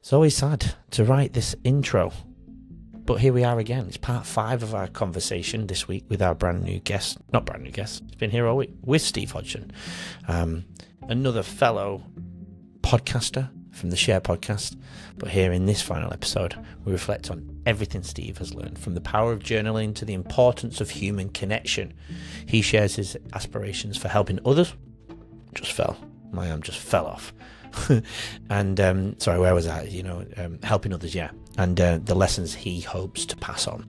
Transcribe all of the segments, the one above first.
It's always sad to write this intro, but here we are again. It's part 5 of our conversation this week with our brand new guest. Not brand new guest, it's been here all week, with Steve Hodgson, another fellow podcaster from the Share podcast. But here in this final episode, we reflect on everything Steve has learned, from the power of journaling to the importance of human connection. He shares his aspirations for helping others. Just fell. My arm just fell off. And sorry, where was that? Helping others, yeah. And the lessons he hopes to pass on.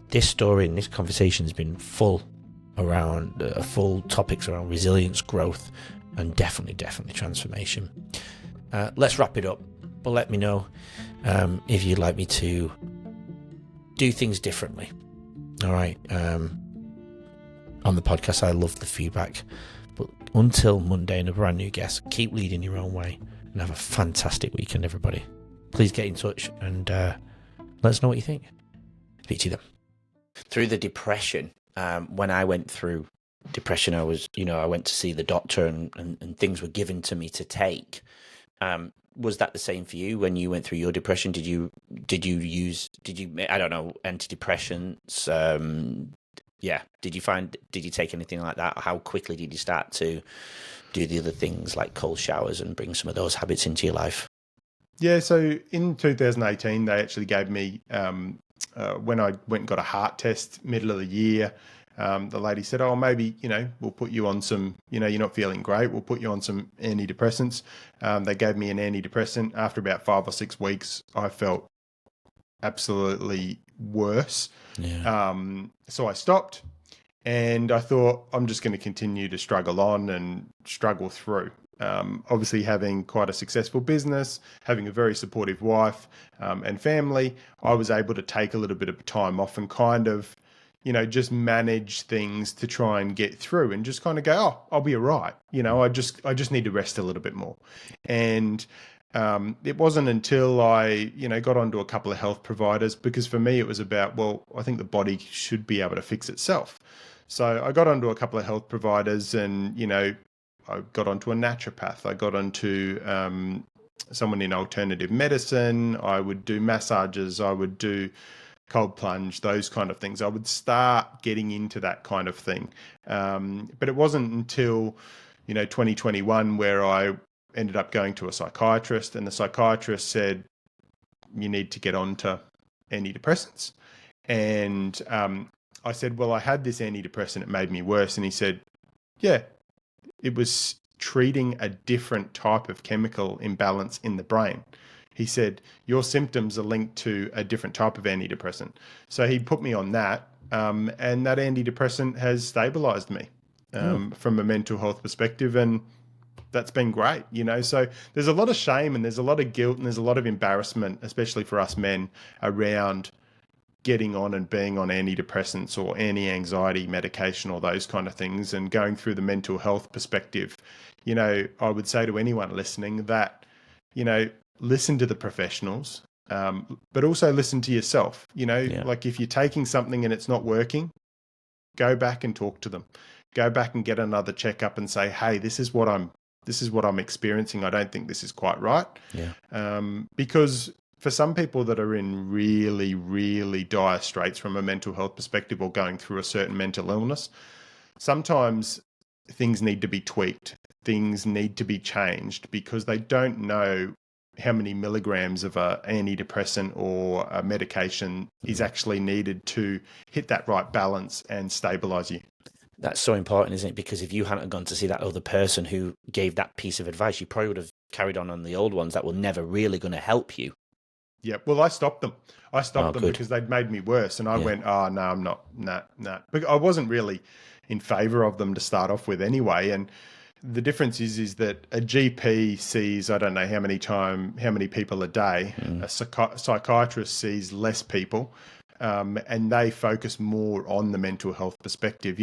This story and this conversation has been full topics around resilience, growth, and definitely transformation. Let's wrap it up, but let me know if you'd like me to do things differently. All right. On the podcast, I love the feedback. But until Monday and a brand new guest, keep leading your own way and have a fantastic weekend, everybody. Please get in touch and let us know what you think. Speak to you then. Through the depression, when I went through depression, I went to see the doctor and things were given to me to take. Was that the same for you when you went through your depression? Did you use antidepressants? Did you take anything like that? How quickly did you start to do the other things like cold showers and bring some of those habits into your life? Yeah, so in 2018, they actually gave me, when I went and got a heart test middle of the year, the lady said, maybe, we'll put you on some, you're not feeling great. We'll put you on some antidepressants. They gave me an antidepressant. After about 5 or 6 weeks, I felt absolutely worse. Yeah. So I stopped and I thought, I'm just going to continue to struggle on and struggle through. Obviously having quite a successful business, having a very supportive wife and family, I was able to take a little bit of time off and kind of, just manage things to try and get through and just kind of go, I'll be all right. I just need to rest a little bit more. And it wasn't until I, got onto a couple of health providers, because for me it was about, I think the body should be able to fix itself. So I got onto a couple of health providers and, I got onto a naturopath. I got onto someone in alternative medicine. I would do massages. I would do cold plunge, those kind of things. I would start getting into that kind of thing. But it wasn't until, 2021 where I ended up going to a psychiatrist, and the psychiatrist said, you need to get onto antidepressants. And I said, I had this antidepressant, it made me worse. And he said, yeah, it was treating a different type of chemical imbalance in the brain. He said, your symptoms are linked to a different type of antidepressant. So he put me on that, and that antidepressant has stabilized me from a mental health perspective, and that's been great, So there's a lot of shame and there's a lot of guilt and there's a lot of embarrassment, especially for us men, around getting on and being on antidepressants or anti-anxiety medication or those kind of things, and going through the mental health perspective. I would say to anyone listening that, listen to the professionals, but also listen to yourself. Like if you're taking something and it's not working, go back and talk to them. Go back and get another checkup and say, hey, this is what I'm experiencing. I don't think this is quite right. Yeah. Because for some people that are in really, really dire straits from a mental health perspective or going through a certain mental illness, sometimes things need to be tweaked. Things need to be changed because they don't know how many milligrams of a antidepressant or a medication is actually needed to hit that right balance and stabilize you. That's so important, isn't it? Because if you hadn't gone to see that other person who gave that piece of advice, you probably would have carried on the old ones that were never really going to help you. Yeah, well, I stopped them. I stopped them good. Because they'd made me worse. And I went, no, I'm not, nah. But I wasn't really in favor of them to start off with anyway. And the difference is that a GP sees, I don't know how many people a day. A psychiatrist sees less people, and they focus more on the mental health perspective.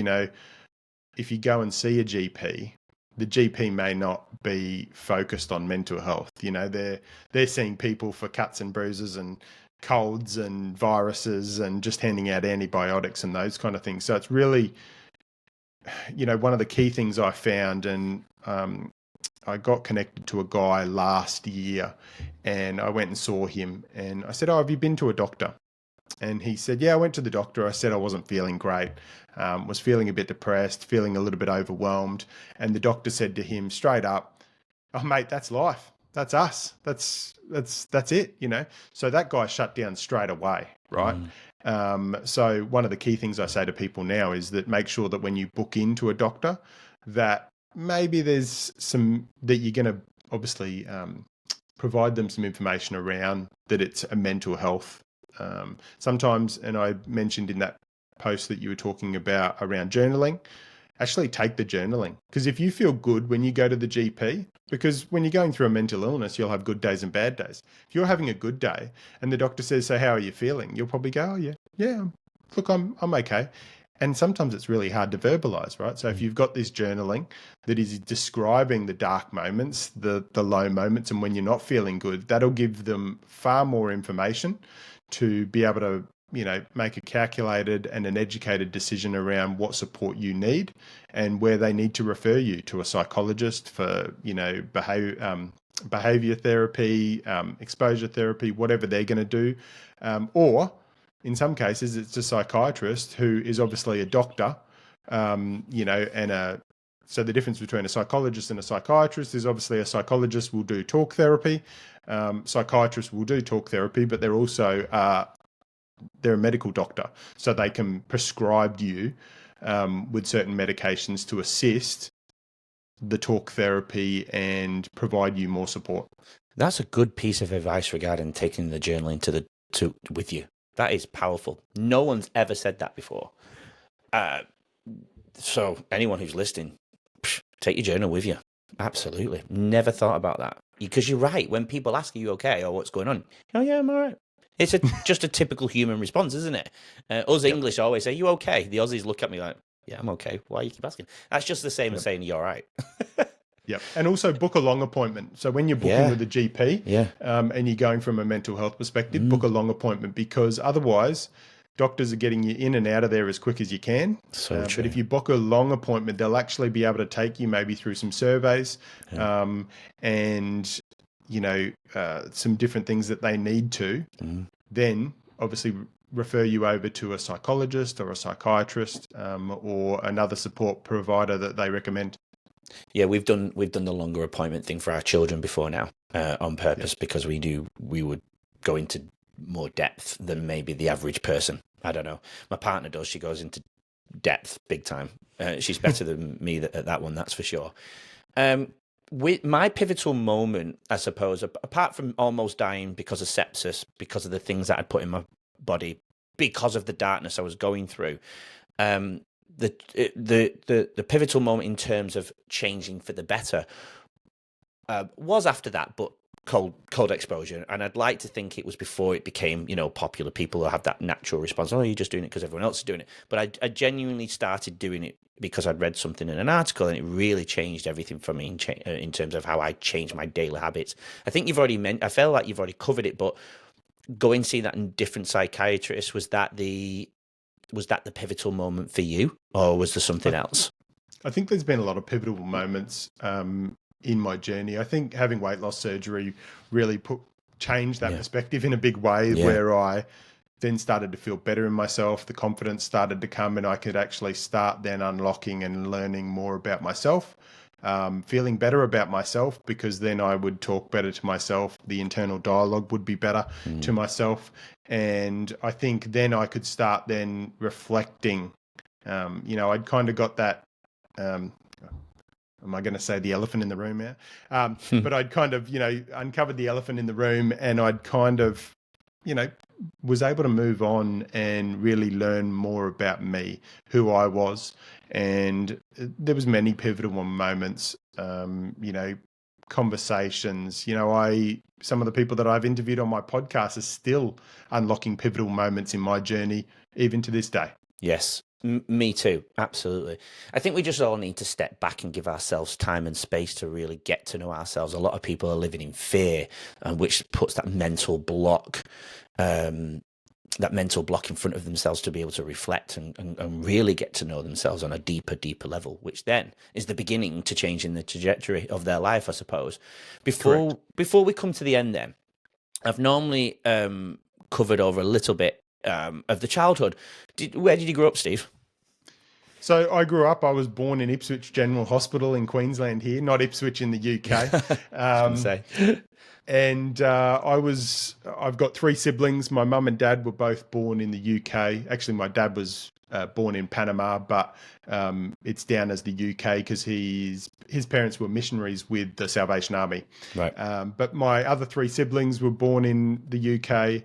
If you go and see a GP, the GP may not be focused on mental health. They're seeing people for cuts and bruises and colds and viruses and just handing out antibiotics and those kind of things. So it's really, one of the key things I found, and I got connected to a guy last year, and I went and saw him, and I said, "Oh, have you been to a doctor?" And he said, "Yeah, I went to the doctor. I said I wasn't feeling great, was feeling a bit depressed, feeling a little bit overwhelmed." And the doctor said to him straight up, "Oh, mate, that's life. That's us. That's it, you know." So that guy shut down straight away, right? So one of the key things I say to people now is that make sure that when you book into a doctor, that maybe there's some that you're going to obviously provide them some information around that it's a mental health. Sometimes, and I mentioned in that post that you were talking about around journaling, actually take the journaling. Because if you feel good when you go to the GP, because when you're going through a mental illness, you'll have good days and bad days. If you're having a good day and the doctor says, "So how are you feeling?" You'll probably go, "Oh yeah, look, I'm okay." And sometimes it's really hard to verbalize, right? So if you've got this journaling that is describing the dark moments, the low moments, and when you're not feeling good, that'll give them far more information to be able to, you know, make a calculated and an educated decision around what support you need and where they need to refer you to a psychologist for, you know, behavior therapy, exposure therapy, whatever they're going to do. Or in some cases, it's a psychiatrist who is obviously a doctor, you know, so the difference between a psychologist and a psychiatrist is obviously a psychologist will do talk therapy. Psychiatrists will do talk therapy, but they're also they're a medical doctor, so they can prescribe you with certain medications to assist the talk therapy and provide you more support. That's a good piece of advice regarding taking the journaling with you. That is powerful. No one's ever said that before. So anyone who's listening, take your journal with you. Absolutely. Never thought about that. Because you're right. When people ask, "Are you okay?" or "What's going on?" "Oh yeah, I'm all right." It's just a typical human response, isn't it? Us English always say, "You okay?" The Aussies look at me like, "Yeah, I'm okay. Why you keep asking?" That's just the same as saying, "You're all right." Yep. And also book a long appointment. So when you're booking with a GP and you're going from a mental health perspective, book a long appointment, because otherwise doctors are getting you in and out of there as quick as you can. So true. But if you book a long appointment, they'll actually be able to take you maybe through some surveys and, you know, some different things that they need to. Then obviously refer you over to a psychologist or a psychiatrist or another support provider that they recommend. Yeah, we've done the longer appointment thing for our children before now on purpose because we would go into more depth than maybe the average person. I don't know. My partner does. She goes into depth big time. She's better than me at that one, that's for sure. With my pivotal moment, I suppose, apart from almost dying because of sepsis, because of the things that I'd put in my body, because of the darkness I was going through, the pivotal moment in terms of changing for the better was after that, but cold exposure. And I'd like to think it was before it became, you know, popular. People have that natural response, "Oh, you're just doing it because everyone else is doing it." But I genuinely started doing it because I'd read something in an article, and it really changed everything for me in terms of how I changed my daily habits. I think I felt like you've already covered it, but going and see that in different psychiatrists, was that the pivotal moment for you, or was there something else? I think there's been a lot of pivotal moments in my journey. I think having weight loss surgery really changed that perspective in a big way, where I then started to feel better in myself. The confidence started to come, and I could actually start then unlocking and learning more about myself, feeling better about myself, because then I would talk better to myself. The internal dialogue would be better to myself. And I think then I could start then reflecting. You know, I'd kind of got that, am I going to say the elephant in the room here? But I'd kind of, you know, uncovered the elephant in the room, and I'd kind of, you know, was able to move on and really learn more about me, who I was. And there was many pivotal moments, you know, conversations. You know, some of the people that I've interviewed on my podcast are still unlocking pivotal moments in my journey, even to this day. Yes. Me too. Absolutely. I think we just all need to step back and give ourselves time and space to really get to know ourselves. A lot of people are living in fear, which puts that mental block that mental block in front of themselves to be able to reflect and really get to know themselves on a deeper level, which then is the beginning to changing the trajectory of their life, I suppose. Correct. Before we come to the end then, I've normally covered over a little bit of the childhood. Where did you grow up, Steve? So I was born in Ipswich General Hospital in Queensland here, not Ipswich in the UK. I was gonna say. And I've got three siblings. My mum and dad were both born in the UK. Actually, my dad was born in Panama, but it's down as the UK because his parents were missionaries with the Salvation Army. Right. But my other three siblings were born in the UK.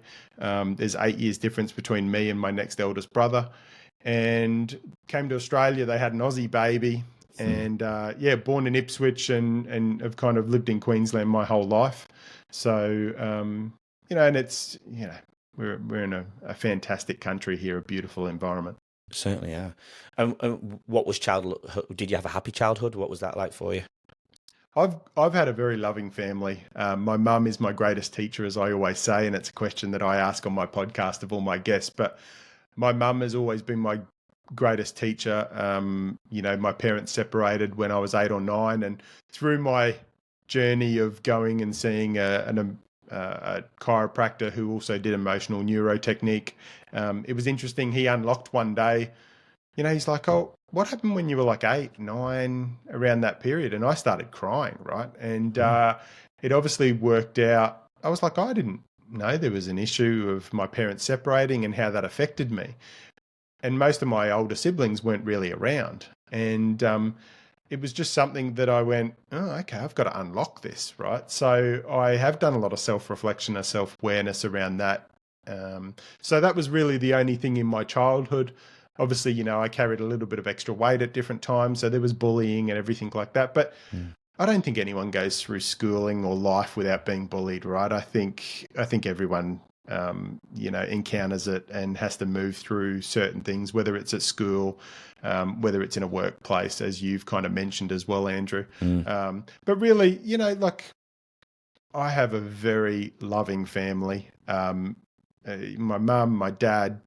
There's 8 years difference between me and my next eldest brother. And came to Australia. They had an Aussie baby. And born in Ipswich and have kind of lived in Queensland my whole life. So, and it's, we're in a fantastic country here, a beautiful environment. Certainly, yeah. What was childhood? Did you have a happy childhood? What was that like for you? I've had a very loving family. My mum is my greatest teacher, as I always say, and it's a question that I ask on my podcast of all my guests. But my mum has always been my greatest teacher. My parents separated when I was 8 or 9, and through my journey of going and seeing a chiropractor who also did emotional neurotechnique, it was interesting. He unlocked one day, he's like, "Oh, what happened when you were like 8, 9, around that period?" And I started crying, right? And it obviously worked out. I was like, I didn't know there was an issue of my parents separating and how that affected me. And most of my older siblings weren't really around. And it was just something that I went, oh, okay, I've got to unlock this, right? So I have done a lot of self-reflection and self-awareness around that. So that was really the only thing in my childhood. Obviously, I carried a little bit of extra weight at different times. So there was bullying and everything like that. But I don't think anyone goes through schooling or life without being bullied, right? I think everyone encounters it and has to move through certain things, whether it's at school, whether it's in a workplace, as you've kind of mentioned as well, Andrew. But really, I have a very loving family. My mum, my dad,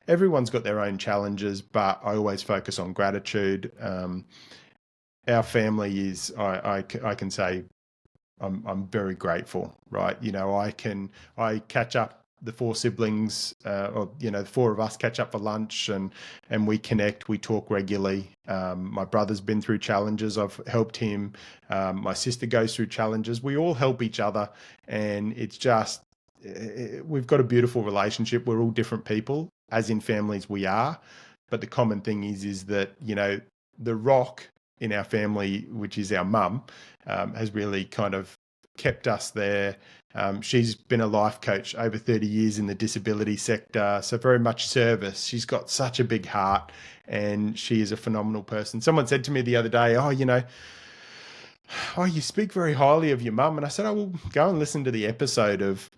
everyone's got their own challenges, but I always focus on gratitude. Our family is, I can say, I'm very grateful, right? I catch up, the four siblings, the four of us catch up for lunch and we connect, we talk regularly. My brother's been through challenges. I've helped him. My sister goes through challenges. We all help each other, and it's just, we've got a beautiful relationship. We're all different people, as in families we are. But the common thing is that, the rock in our family, which is our mum, has really kind of kept us there. She's been a life coach over 30 years in the disability sector, so very much service. She's got such a big heart, and she is a phenomenal person. Someone said to me the other day, you speak very highly of your mum. And I said, I will go and listen to the episode of,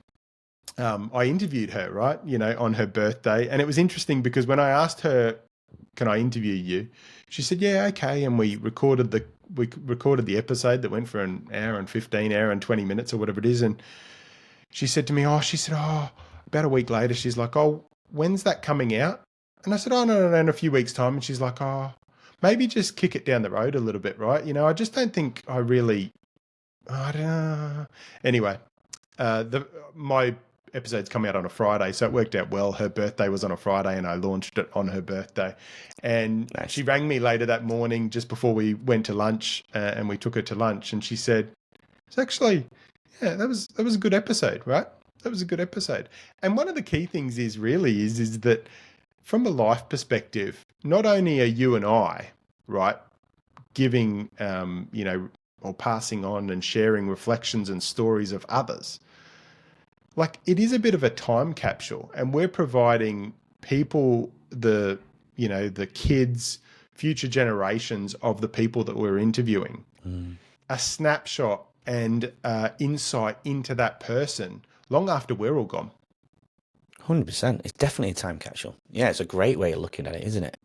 I interviewed her, right, on her birthday. And it was interesting because when I asked her, can I interview you? She said, yeah, okay. And we recorded the episode that went for an hour and 15, hour and 20 minutes or whatever it is. And she said to me, about a week later, she's like, oh, when's that coming out? And I said, oh, no, in a few weeks' time. And she's like, oh, maybe just kick it down the road a little bit, right? I just don't think I really, I don't know. Anyway, my episodes come out on a Friday, so it worked out well. Her birthday was on a Friday and I launched it on her birthday. And nice. She rang me later that morning just before we went to lunch, and we took her to lunch, and she said, it's actually, yeah, that was a good episode, right? That was a good episode. And one of the key things is that from a life perspective, not only are you and I, right, giving, or passing on and sharing reflections and stories of others, like it is a bit of a time capsule, and we're providing people, the kids, future generations of the people that we're interviewing, a snapshot and insight into that person long after we're all gone. 100%. It's definitely a time capsule. Yeah, it's a great way of looking at it, isn't it?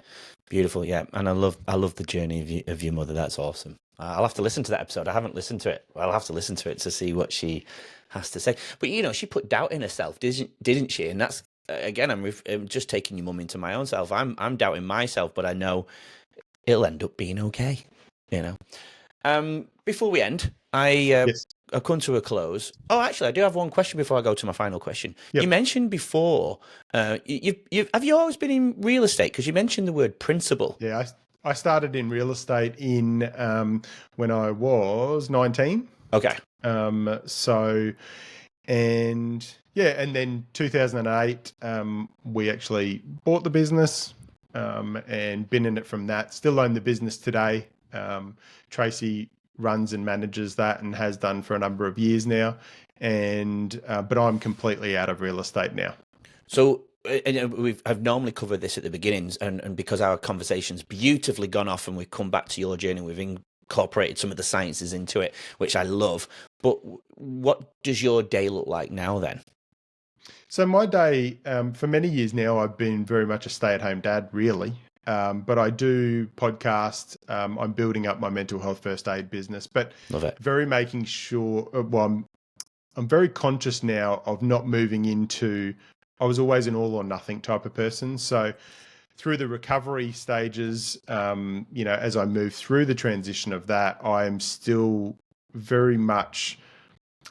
Beautiful, yeah. And I love the journey of your mother. That's awesome. I'll have to listen to that episode. I haven't listened to it. I'll have to listen to it to see what she has to say. But she put doubt in herself, didn't she? And that's again, I'm just taking your mum into my own self. I'm doubting myself, but I know it'll end up being okay. Before we end, Yes. I've come to a close. Oh, actually, I do have one question before I go to my final question. Yep. You mentioned before, have you always been in real estate? Because you mentioned the word principal. Yeah, I started in real estate in when I was 19. Okay. And then 2008, we actually bought the business and been in it from that. Still own the business today. Tracy runs and manages that and has done for a number of years now. But I'm completely out of real estate now. So I've normally covered this at the beginnings, and because our conversation's beautifully gone off and we've come back to your journey, we've incorporated some of the sciences into it, which I love. But what does your day look like now then? So my day, for many years now, I've been very much a stay-at-home dad, really. But I do podcast. I'm building up my mental health first aid business, but Love it. very making sure. I'm very conscious now of not moving into. I was always an all or nothing type of person. So through the recovery stages, as I move through the transition of that, I am still very much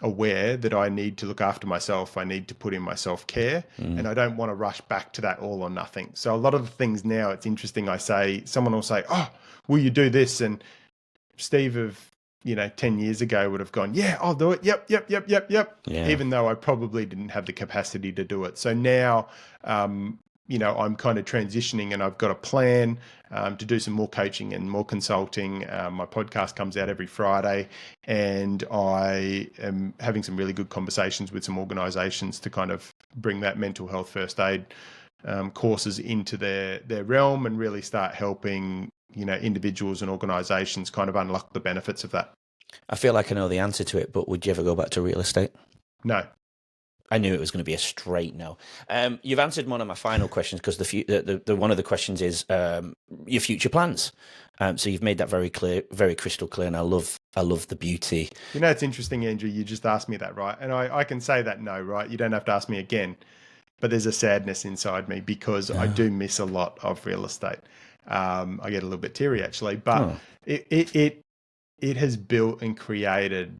aware that I need to look after myself. I need to put in my self-care, and I don't want to rush back to that all or nothing. So a lot of the things now, it's interesting. Someone will say, "Oh, will you do this?" And Steve of 10 years ago would have gone, "Yeah, I'll do it. Yep. Yeah. Even though I probably didn't have the capacity to do it. So now, I'm kind of transitioning, and I've got a plan to do some more coaching and more consulting. My podcast comes out every Friday, and I am having some really good conversations with some organisations to kind of bring that mental health first aid courses into their realm and really start helping individuals and organisations kind of unlock the benefits of that. I feel like I know the answer to it, but would you ever go back to real estate? No. I knew it was going to be a straight no. You've answered one of my final questions because the one of the questions is your future plans. So you've made that very clear, very crystal clear, and I love the beauty. It's interesting, Andrew. You just asked me that, right? And I can say that no, right? You don't have to ask me again. But there's a sadness inside me because I do miss a lot of real estate. I get a little bit teary actually, but it has built and created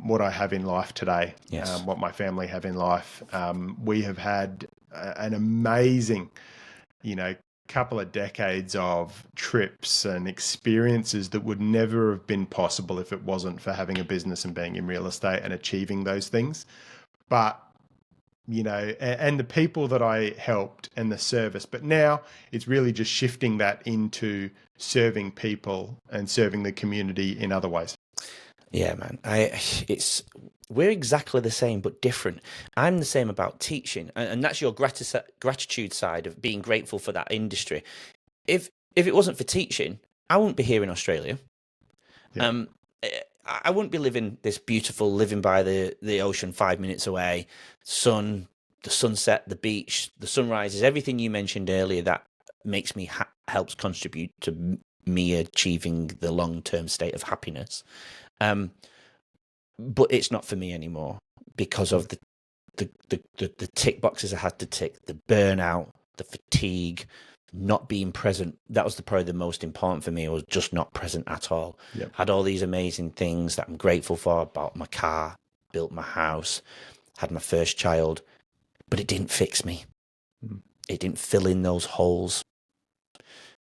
what I have in life today, Yes. what my family have in life. We have had an amazing, couple of decades of trips and experiences that would never have been possible if it wasn't for having a business and being in real estate and achieving those things. But and the people that I helped and the service. But now it's really just shifting that into serving people and serving the community in other ways. Yeah, man. We're exactly the same but different. I'm the same about teaching, and that's your gratitude side of being grateful for that industry. If it wasn't for teaching, I wouldn't be here in Australia. Yeah. I wouldn't be living by the ocean 5 minutes away, the sunset, the beach, the sunrises, everything you mentioned earlier that makes me helps contribute to me achieving the long-term state of happiness. But it's not for me anymore because of the tick boxes I had to tick, the burnout, the fatigue, not being present. That was probably the most important for me. I was just not present at all. Yep. Had all these amazing things that I'm grateful for. Bought my car, built my house, had my first child, but it didn't fix me. It didn't fill in those holes.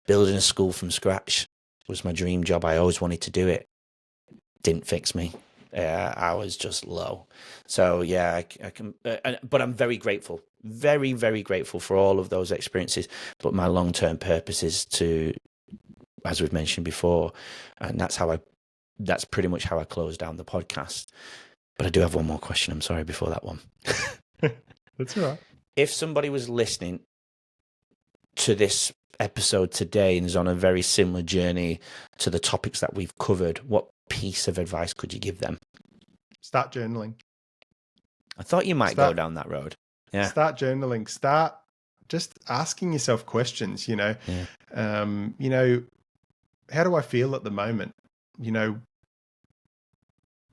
Building a school from scratch was my dream job. I always wanted to do it. Didn't fix me. I was just low. So yeah, I can, but I'm very grateful, very, very grateful for all of those experiences. But my long-term purpose is to, as we've mentioned before, and that's pretty much how I close down the podcast. But I do have one more question. I'm sorry before that one. That's all right. If somebody was listening to this episode today and is on a very similar journey to the topics that we've covered, what piece of advice could you give them? Start journaling. I thought you might go down that road. Yeah. Start journaling. Start just asking yourself questions, Yeah. How do I feel at the moment?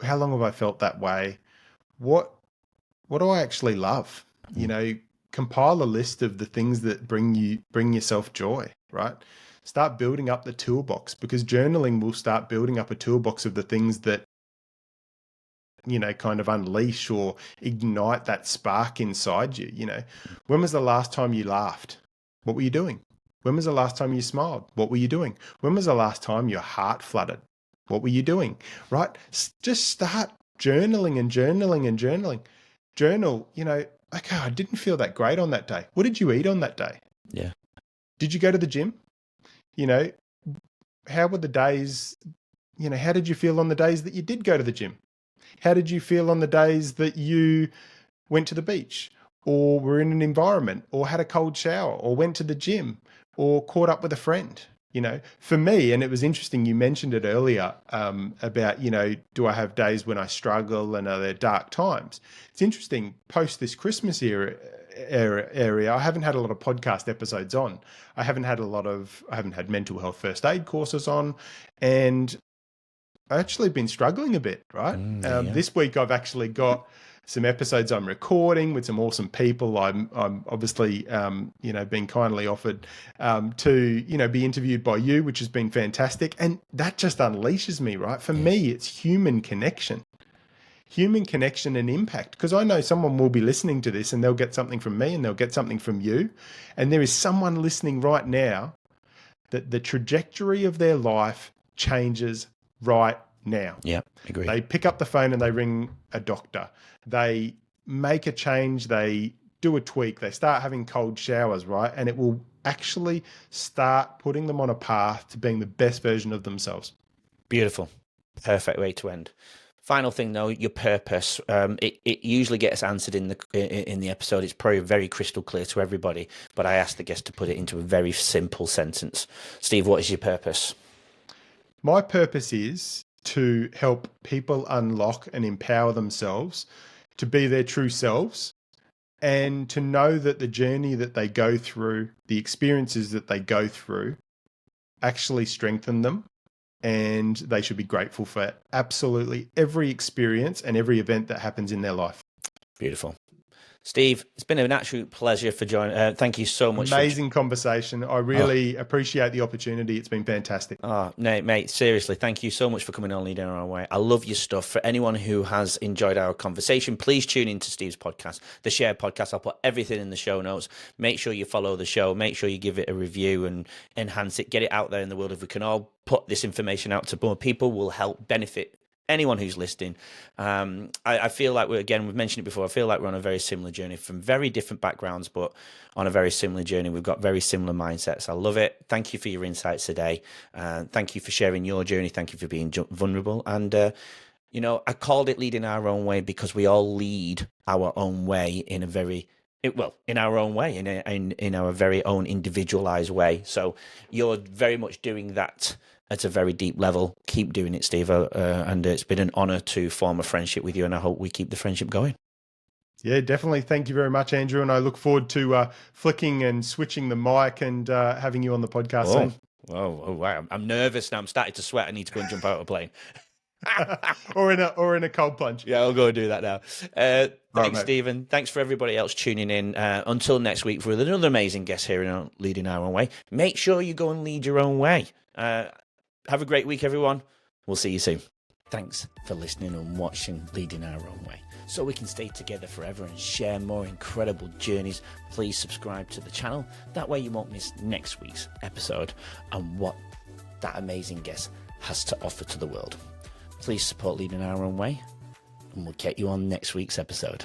how long have I felt that way? What do I actually love? Compile a list of the things that bring yourself joy, right? Start building up the toolbox, because journaling will start building up a toolbox of the things that, kind of unleash or ignite that spark inside you. When was the last time you laughed? What were you doing? When was the last time you smiled? What were you doing? When was the last time your heart fluttered? What were you doing? Right? Just start journaling and journaling and journaling. Journal, okay, I didn't feel that great on that day. What did you eat on that day? Yeah. Did you go to the gym? How were the days, how did you feel on the days that you did go to the gym? How did you feel on the days that you went to the beach, or were in an environment, or had a cold shower, or went to the gym, or caught up with a friend? For me, and it was interesting, you mentioned it earlier about, do I have days when I struggle and are there dark times? It's interesting, post this Christmas area, I haven't had a lot of podcast episodes on. I haven't had mental health first aid courses on, and I've actually been struggling a bit, right? This week I've actually got some episodes I'm recording with some awesome people. I'm obviously, being kindly offered to, be interviewed by you, which has been fantastic. And that just unleashes me, right? For me, it's human connection and impact. Because I know someone will be listening to this and they'll get something from me and they'll get something from you. And there is someone listening right now that the trajectory of their life changes right now. Yeah, agree. They pick up the phone and they ring a doctor. They make a change. They do a tweak. They start having cold showers, right? And it will actually start putting them on a path to being the best version of themselves. Beautiful. Perfect way to end. Final thing though, your purpose. It usually gets answered in the episode. It's probably very crystal clear to everybody, but I asked the guest to put it into a very simple sentence. Steve, what is your purpose? My purpose is to help people unlock and empower themselves to be their true selves, and to know that the journey that they go through, the experiences that they go through, actually strengthen them, and they should be grateful for absolutely every experience and every event that happens in their life. Beautiful. Steve, it's been an absolute pleasure for joining. Thank you so much. Amazing conversation. I really appreciate the opportunity. It's been fantastic. Oh, no, mate, seriously, thank you so much for coming on Leading Our Own Way. I love your stuff. For anyone who has enjoyed our conversation, please tune into Steve's podcast, the Shared Podcast. I'll put everything in the show notes. Make sure you follow the show. Make sure you give it a review and enhance it. Get it out there in the world. If we can all put this information out to more people, will help benefit anyone who's listening. I feel like we've mentioned it before, I feel like we're on a very similar journey from very different backgrounds, but on a very similar journey. We've got very similar mindsets. I love it. Thank you for your insights today. Thank you for sharing your journey. Thank you for being vulnerable. And, I called it Leading Our Own Way because we all lead our own way in our own way, in our very own individualized way. So you're very much doing that at a very deep level. Keep doing it, Steve. And it's been an honor to form a friendship with you, and I hope we keep the friendship going. Yeah, definitely. Thank you very much, Andrew. And I look forward to flicking and switching the mic and having you on the podcast soon. Oh, wow. I'm nervous now. I'm starting to sweat. I need to go and jump out of a plane. or in a cold plunge. Yeah, I'll go and do that now. Thanks, right, Stephen. Thanks for everybody else tuning in. Until next week with another amazing guest here in Leading Our Own Way. Make sure you go and lead your own way. Have a great week, everyone. We'll see you soon. Thanks for listening and watching Leading Our Own Way. So we can stay together forever and share more incredible journeys, please subscribe to the channel. That way you won't miss next week's episode and what that amazing guest has to offer to the world. Please support Leading Our Own Way, and we'll get you on next week's episode.